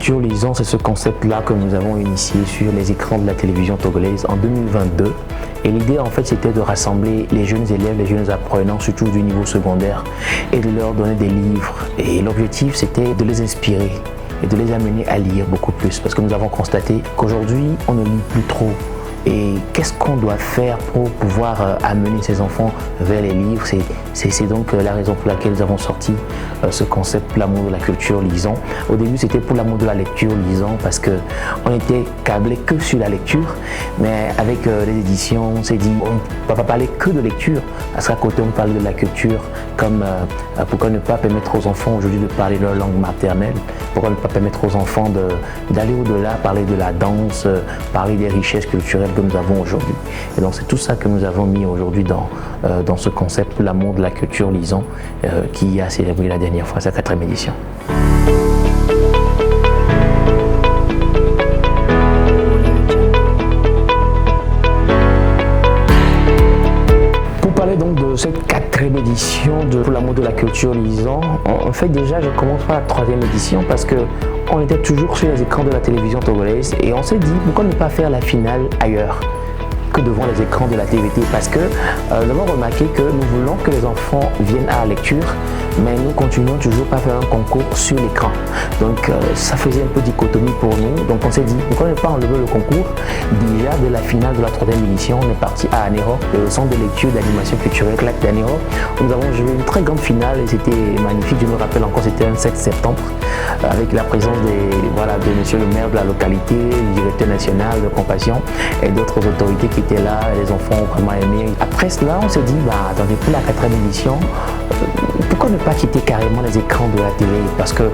culture lisant, c'est ce concept-là que nous avons initié sur les écrans de la télévision togolaise en 2022. Et l'idée, en fait, c'était de rassembler les jeunes élèves, les jeunes apprenants, surtout du niveau secondaire, et de leur donner des livres. Et l'objectif, c'était de les inspirer et de les amener à lire beaucoup plus. Parce que nous avons constaté qu'aujourd'hui, on ne lit plus trop. Et qu'est-ce qu'on doit faire pour pouvoir amener ces enfants vers les livres? C'est donc la raison pour laquelle nous avons sorti ce concept, l'amour de la culture lisant. Au début, c'était pour l'amour de la lecture lisant parce qu'on était câblé que sur la lecture. Mais avec les éditions, on s'est dit, on ne va pas parler que de lecture. Parce qu'à côté, on parle de la culture, comme pourquoi ne pas permettre aux enfants aujourd'hui de parler leur langue maternelle? Pourquoi ne pas permettre aux enfants d'aller au-delà, parler de la danse, parler des richesses culturelles que nous avons aujourd'hui. Et donc c'est tout ça que nous avons mis aujourd'hui dans ce concept, l'amour de la culture lisant, qui a célébré la dernière fois sa 4e édition. Pour parler donc de cette 4e édition pour l'amour de la culture lisant, en fait déjà je commence par la 3e édition parce que on était toujours sur les écrans de la télévision togolaise et on s'est dit pourquoi ne pas faire la finale ailleurs que devant les écrans de la TVT, parce que nous avons remarqué que nous voulons que les enfants viennent à la lecture, mais nous continuons toujours pas faire un concours sur l'écran. Donc ça faisait un peu dichotomie pour nous. Donc on s'est dit pourquoi ne pas enlever le concours. Déjà de la finale de la 3e édition, on est parti à Anéro, le centre de lecture d'animation culturelle CLAC d'Anéro. Nous avons joué une très grande finale et c'était magnifique. Je me rappelle encore, c'était un 7 septembre avec la présence de monsieur le maire de la localité, le directeur national de Compassion et d'autres autorités qui étaient là. Les enfants ont vraiment aimé. Après cela, on s'est dit attendez, pour la 4e édition, pourquoi ne pas quitter carrément les écrans de la télé? Parce que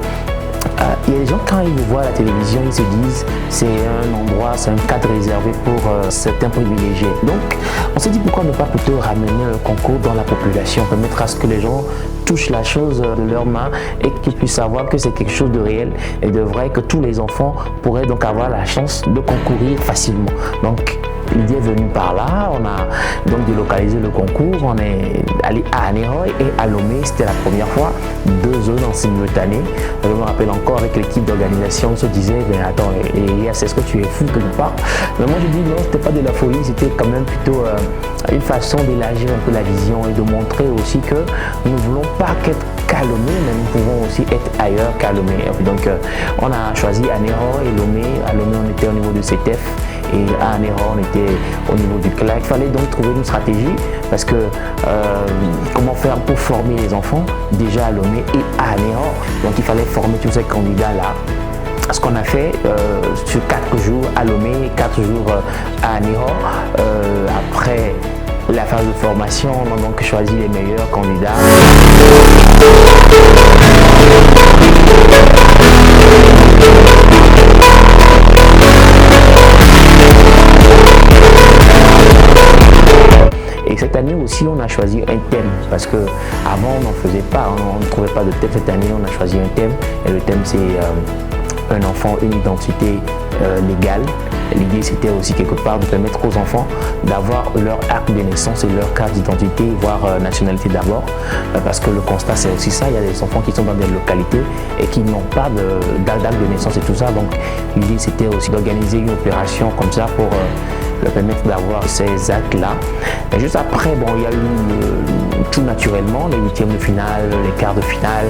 il y a des gens, quand ils vous voient à la télévision, ils se disent c'est un endroit, c'est un cadre réservé pour certains privilégiés. Donc on s'est dit pourquoi ne pas plutôt ramener le concours dans la population, permettre à ce que les gens touchent la chose de leurs mains et qu'ils puissent savoir que c'est quelque chose de réel et de vrai, que tous les enfants pourraient donc avoir la chance de concourir facilement. Donc l'idée est venue par là, on a donc délocalisé le concours, on est allé à Anéroy et à Lomé, c'était la première fois, 2 zones en simultané. Je me rappelle encore avec l'équipe d'organisation, on se disait, attends, Elias, est-ce que tu es fou quelque part? Mais moi je dis non, c'était pas de la folie, c'était quand même plutôt une façon d'élargir un peu la vision et de montrer aussi que nous ne voulons pas qu'être qu'à Lomé, mais nous pouvons aussi être ailleurs qu'à Lomé. Donc on a choisi Anéroy et Lomé. À Lomé on était au niveau du CETEF et à Anéroy on était au niveau du CLAC. Il fallait donc trouver une stratégie parce que comment faire pour former les enfants déjà à Lomé et à Anéroy. Donc il fallait former tous ces candidats là. Ce qu'on a fait sur 4 jours à Lomé et 4 jours à Anéroy. Après la phase de formation, on a donc choisi les meilleurs candidats. Et cette année aussi, on a choisi un thème parce que avant on n'en faisait pas, on ne trouvait pas de thème. Cette année, on a choisi un thème et le thème c'est un enfant, une identité légale. L'idée c'était aussi quelque part de permettre aux enfants d'avoir leur acte de naissance et leur carte d'identité, voire nationalité d'abord, parce que le constat c'est aussi ça, il y a des enfants qui sont dans des localités et qui n'ont pas d'acte de naissance et tout ça. Donc l'idée c'était aussi d'organiser une opération comme ça pour leur permettre d'avoir ces actes-là. Et juste après, bon, il y a eu tout naturellement, les 8e de finale, les quarts de finale,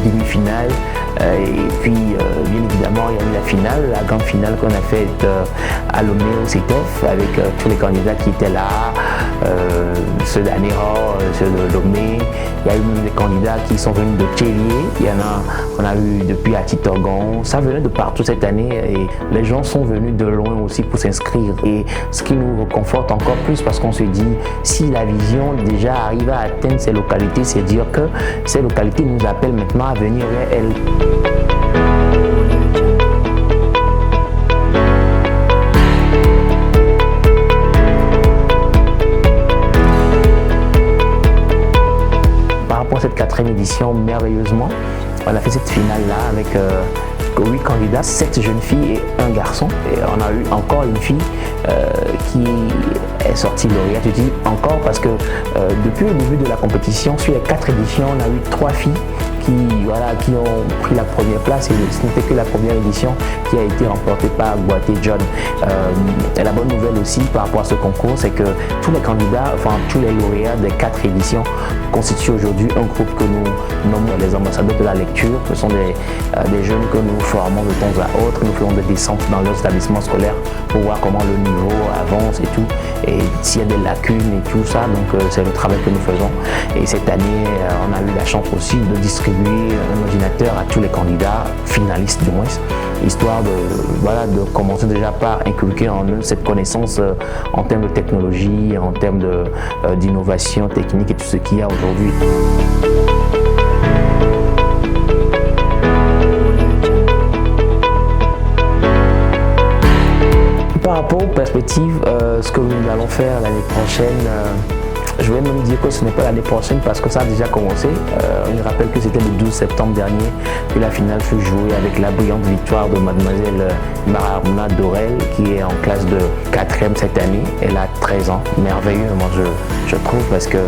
demi-finale, et puis bien évidemment il y a eu la finale, la grande finale qu'on a faite à Lomé au CETEF avec tous les candidats qui étaient là, ceux d'Anéroy, ceux de Lomé. Il y a eu même des candidats qui sont venus de Tchélié, il y en a qu'on a eu depuis à Titorgon. Ça venait de partout cette année et les gens sont venus de loin aussi pour s'inscrire. Et ce qui nous reconforte encore plus parce qu'on se dit si la vision déjà arrive à atteindre ces localités, c'est dire que ces localités nous appellent maintenant à venir vers elles. Par rapport à cette 4e édition, merveilleusement, on a fait cette finale-là avec 8 candidats, 7 jeunes filles et un garçon. Et on a eu encore une fille qui est sortie lauréate. Je dis encore parce que depuis le début de la compétition, sur les 4 éditions, on a eu 3 filles qui ont pris la première place, et ce n'était que la première édition qui a été remportée par Boité John. Et la bonne nouvelle aussi par rapport à ce concours, c'est que tous les candidats, enfin tous les lauréats des 4 éditions constituent aujourd'hui un groupe que nous nommons les ambassadeurs de la lecture. Ce sont des jeunes que nous formons de temps à autre. Nous faisons des descentes dans leurs établissements scolaires pour voir comment le niveau avance et tout, et s'il y a des lacunes et tout ça. Donc c'est le travail que nous faisons. Et cette année, on a eu la chance aussi de distribuer un ordinateur à tous les candidats, finalistes du moins, histoire de commencer déjà par inculquer en eux cette connaissance en termes de technologie, en termes d'innovation technique et tout ce qu'il y a aujourd'hui. Par rapport aux perspectives, ce que nous allons faire l'année prochaine, je vais même dire que ce n'est pas l'année prochaine parce que ça a déjà commencé. Je rappelle que c'était le 12 septembre dernier que la finale fut jouée avec la brillante victoire de mademoiselle Maramuna Dorel, qui est en classe de 4e cette année. Elle a 13 ans, merveilleux, moi je trouve, parce que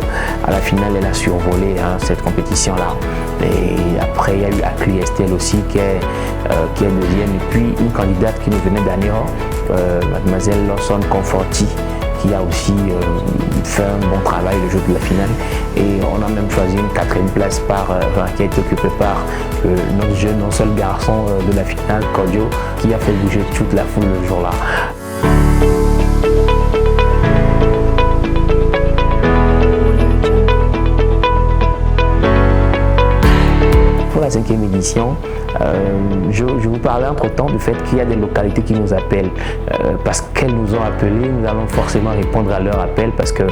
à la finale elle a survolé cette compétition-là. Et après il y a eu Akli Estelle aussi qui est deuxième, et puis une candidate qui nous venait d'Anior, mademoiselle Lawson Conforti, qui a aussi fait un bon travail le jour de la finale. Et on a même choisi une 4e place qui a été occupée par notre jeune, non seul garçon de la finale, Kodio, qui a fait bouger toute la foule le jour-là. Pour la 5e édition, je vous parlais entre-temps du fait qu'il y a des localités qui nous appellent. Parce qu'elles nous ont appelés, nous allons forcément répondre à leur appel, parce que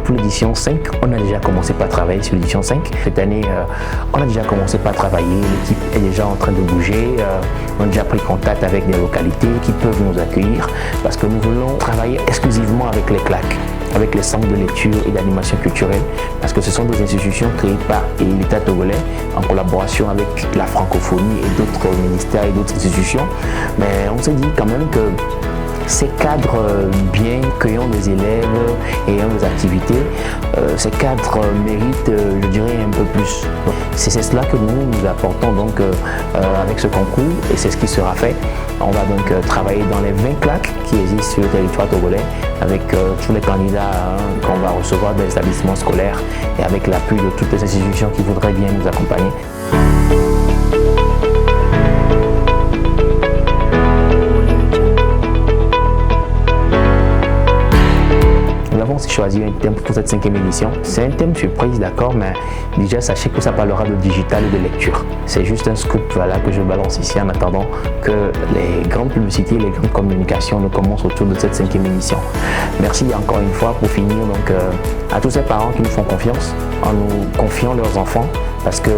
pour l'édition 5, on a déjà commencé par travailler sur l'édition 5. Cette année, on a déjà commencé par travailler, l'équipe est déjà en train de bouger, on a déjà pris contact avec des localités qui peuvent nous accueillir, parce que nous voulons travailler exclusivement avec les CLAC, avec les centres de lecture et d'animation culturelle, parce que ce sont des institutions créées par l'État togolais en collaboration avec la francophonie et d'autres ministères et d'autres institutions. Mais on s'est dit quand même que ces cadres bien cueillants des élèves et ayant des activités, ces cadres méritent, je dirais, un peu plus. C'est cela que nous apportons donc avec ce concours, et c'est ce qui sera fait. On va donc travailler dans les 20 CLAC qui existent sur le territoire togolais, avec tous les candidats qu'on va recevoir des établissements scolaires, et avec l'appui de toutes les institutions qui voudraient bien nous accompagner. Nous avons aussi choisi un thème pour cette 5e édition. C'est un thème surprise, d'accord, mais déjà sachez que ça parlera de digital et de lecture. C'est juste un scoop que je balance ici en attendant que les grandes publicités, les grandes communications ne commencent autour de cette 5e édition. Merci encore une fois pour finir donc à tous ces parents qui nous font confiance en nous confiant leurs enfants, parce que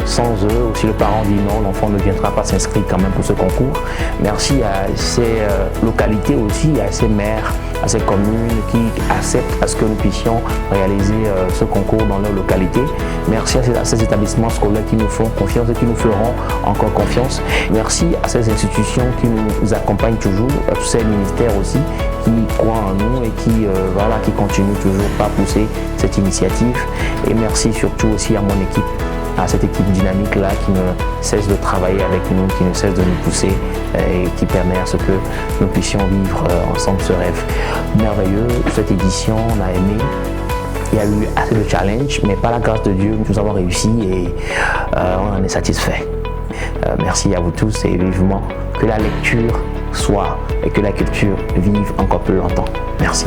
sans eux, si le parent dit non, l'enfant ne viendra pas s'inscrire quand même pour ce concours. Merci à ces localités aussi, à ces maires, à ces communes qui acceptent à ce que nous puissions réaliser ce concours dans leur localité. Merci à ces établissements scolaires qui nous font confiance et qui nous feront encore confiance. Merci à ces institutions qui nous accompagnent toujours, à tous ces ministères aussi qui croient en nous et qui continuent toujours par pousser cette initiative. Et merci surtout aussi à mon équipe, à cette équipe dynamique là qui ne cesse de travailler avec nous, qui ne cesse de nous pousser et qui permet à ce que nous puissions vivre ensemble ce rêve merveilleux. Cette édition, on a aimé. Il y a eu assez de challenges, mais par la grâce de Dieu, nous avons réussi et on en est satisfait. Merci à vous tous et vivement que la lecture soit et que la culture vive encore plus longtemps. Merci.